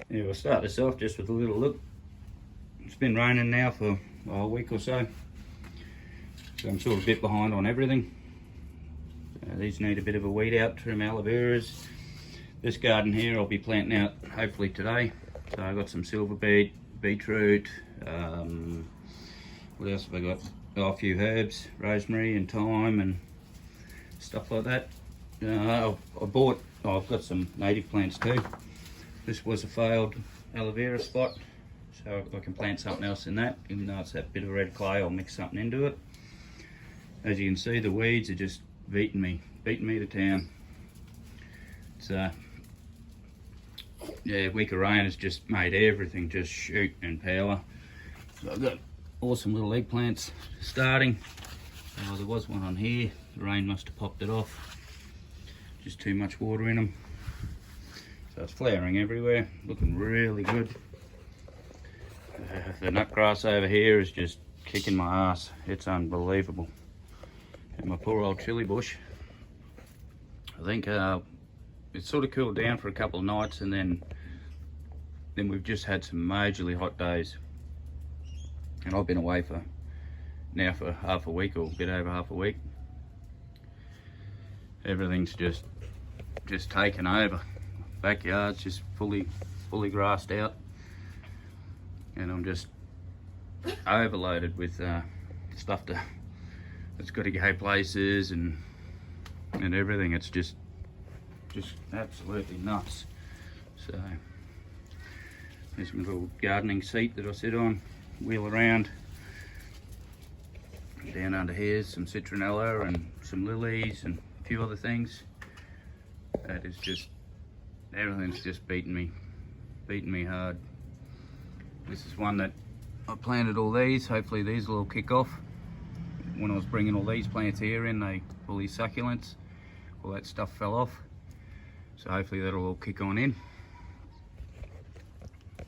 Yeah, we'll start this off just with a little look. It's been raining now for a week or so, so I'm sort of a bit behind on everything. These need a bit of a weed out, trim aloe veras. This garden here I'll be planting out hopefully today. So I've got some silver beet, beetroot, what else have I got? Oh, a few herbs, rosemary and thyme and stuff like that. I've got some native plants too. This was a failed aloe vera spot, so I can plant something else in that. Even though it's that bit of red clay, I'll mix something into it. As you can see, the weeds are just beating me to town. It's yeah, week of rain has just made everything just shoot and power. So I've got awesome little eggplants starting. Oh, there was one on here. The rain must have popped it off. Just too much water in them. So it's flowering everywhere, looking really good. The nutgrass over here is just kicking my ass. It's unbelievable. And my poor old chili bush. I think it sort of cooled down for a couple of nights, and then we've just had some majorly hot days. And I've been away for half a week, or a bit over half a week. Everything's just taken over. Backyard's just fully grassed out, and I'm just overloaded with stuff that's got to go places and everything. It's just absolutely nuts. So there's my little gardening seat that I sit on, wheel around. Down under here some citronella and some lilies and a few other things. That is just, everything's just beating me hard. This is one that I planted all these. Hopefully these will all kick off. When I was bringing all these plants here in, all these succulents, all that stuff fell off. So hopefully that'll all kick on in.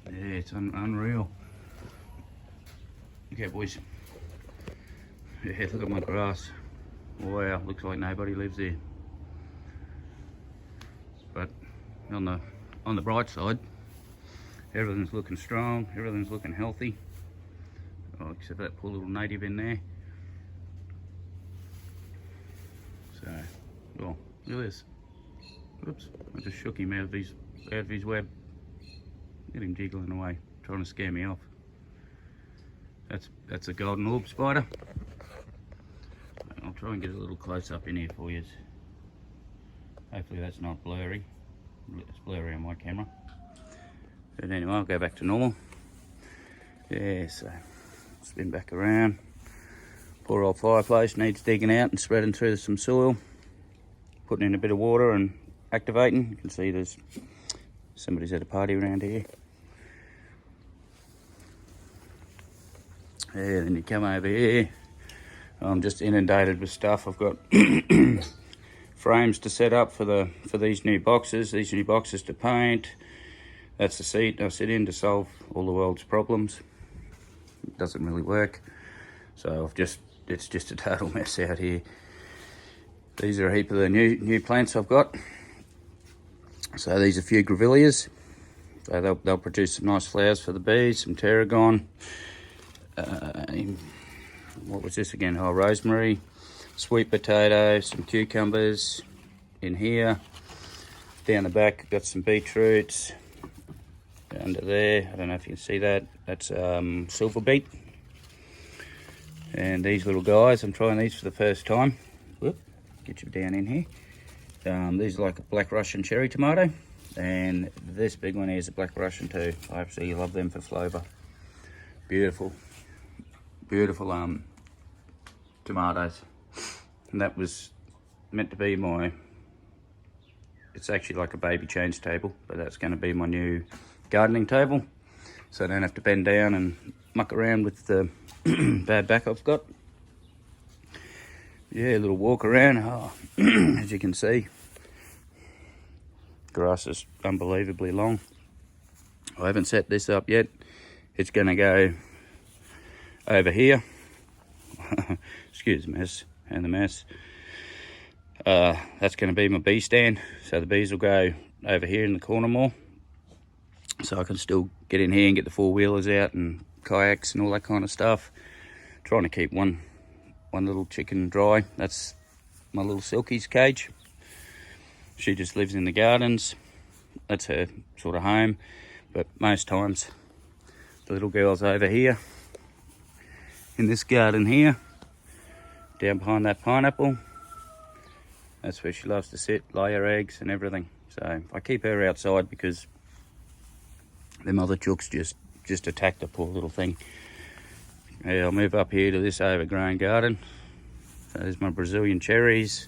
Yeah, it's unreal. Okay, boys. Yeah, look at my grass. Wow, looks like nobody lives there. But on the bright side, everything's looking strong, everything's looking healthy. Oh, except that poor little native in there. So, well, look at this. Oops, I just shook him out of his web. Get him jiggling away, trying to scare me off. That's a golden orb spider. I'll try and get a little close up in here for you. Hopefully that's not blurry. It's blurry on my camera. But anyway, I'll go back to normal. Yeah, so spin back around. Poor old fireplace needs digging out and spreading through some soil. Putting in a bit of water and activating. You can see there's somebody's at a party around here. Yeah, then you come over here. I'm just inundated with stuff. I've got frames to set up for these new boxes to paint. That's the seat I sit in to solve all the world's problems. It doesn't really work, so it's just a total mess out here. These are a heap of the new plants I've got. So these are a few grevilleas. So they'll produce some nice flowers for the bees. Some tarragon. What was this again? Oh, rosemary, sweet potato, some cucumbers in here. Down the back, I've got some beetroots. Under there, I don't know if you can see that. That's silver beet. And these little guys, I'm trying these for the first time. Whoop, get you down in here. These are like a black Russian cherry tomato. And this big one here is a black Russian too. I absolutely love them for flavour. Beautiful tomatoes. And that was meant to be it's actually like a baby change table, but that's going to be my new gardening table, so I don't have to bend down and muck around with the bad back I've got. Yeah, a little walk around. Oh, as you can see, grass is unbelievably long. I haven't set this up yet. It's going to go over here. Excuse the mess and the mess. That's going to be my bee stand, so the bees will go over here in the corner more. so I can still get in here and get the four-wheelers out and kayaks and all that kind of stuff. Trying to keep one little chicken dry. That's my little Silky's cage. She just lives in the gardens. That's her sort of home, but most times the little girl's over here in this garden here, down behind that pineapple. That's where she loves to sit, lay her eggs and everything. So I keep her outside because them other chooks just attack the poor little thing. Yeah, I'll move up here to this overgrown garden. So there's my Brazilian cherries,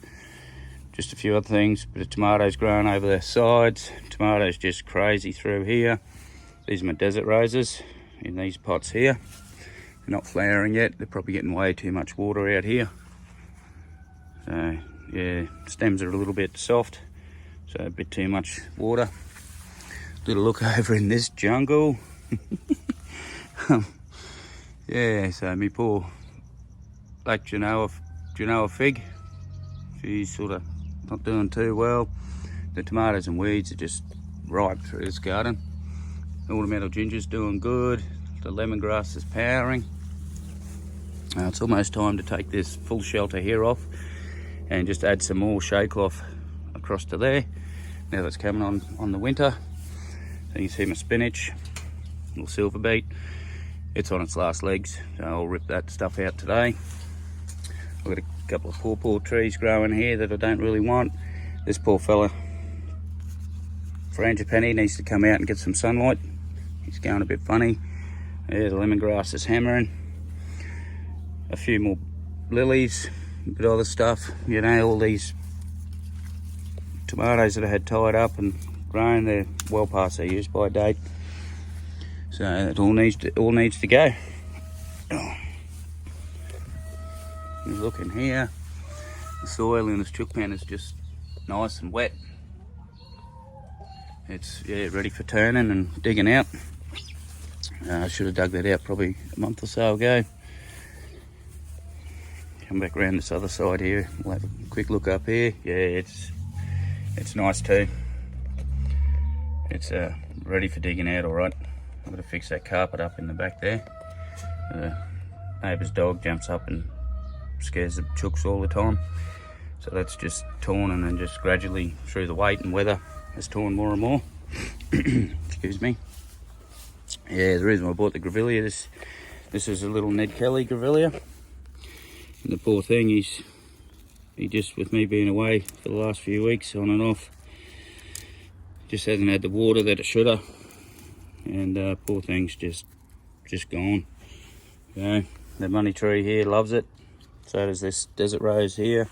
just a few other things, bit of tomatoes growing over the sides. Tomatoes just crazy through here. These are my desert roses in these pots here. They're not flowering yet. They're probably getting way too much water out here. So yeah, stems are a little bit soft, so a bit too much water. Little look over in this jungle. Yeah, so me poor Black Genoa fig, she's sort of not doing too well. The tomatoes and weeds are just ripe through this garden. The ornamental ginger's doing good. The lemongrass is powering. It's almost time to take this full shelter here off and just add some more shade cloth across to there. Now that's coming on the winter. So you can see my spinach, little silver beet. It's on its last legs, so I'll rip that stuff out today. I've got a couple of pawpaw trees growing here that I don't really want. This poor fella, Frangipani, needs to come out and get some sunlight. He's going a bit funny. Yeah, the lemongrass is hammering. A few more lilies, a bit of other stuff. You know, all these tomatoes that I had tied up and grown, they're well past their use by date. So it all needs to go. Look in here. The soil in this chook pan is just nice and wet. It's ready for turning and digging out. I should have dug that out probably a month or so ago. Come back around this other side here. We'll have a quick look up here. Yeah, it's nice too. It's ready for digging out, all right. I'm going to fix that carpet up in the back there. The neighbour's dog jumps up and scares the chooks all the time. So that's just torn, and then just gradually through the weight and weather has torn more and more. Excuse me. Yeah, the reason I bought the grevillea, this is a little Ned Kelly grevillea. And the poor thing, he just, with me being away for the last few weeks on and off, just hasn't had the water that it should have. And poor thing's just gone. Okay, the money tree here loves it. So does this desert rose here.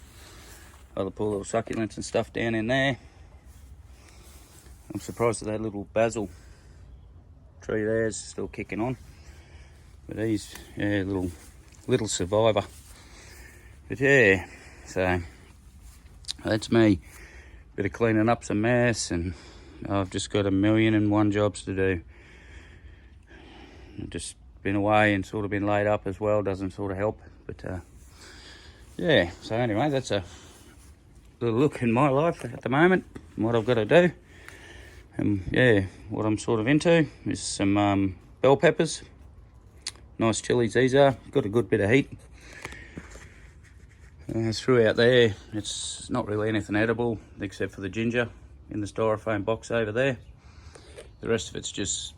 Other poor little succulents and stuff down in there. I'm surprised that little basil tree there is still kicking on. But he's little survivor. But yeah, so that's me. Bit of cleaning up some mess, and I've just got 1,000,001 jobs to do. I've just been away and sort of been laid up as well, doesn't sort of help. But yeah, so anyway, that's a little look in my life at the moment, and what I've got to do. And yeah, what I'm sort of into is some bell peppers. Nice chilies these are, got a good bit of heat. Throughout there, it's not really anything edible except for the ginger in the styrofoam box over there. The rest of it's just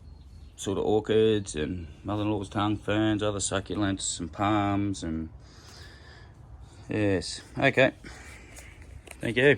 sort of orchids and mother-in-law's tongue ferns, other succulents, some palms, and yes. Okay, thank you.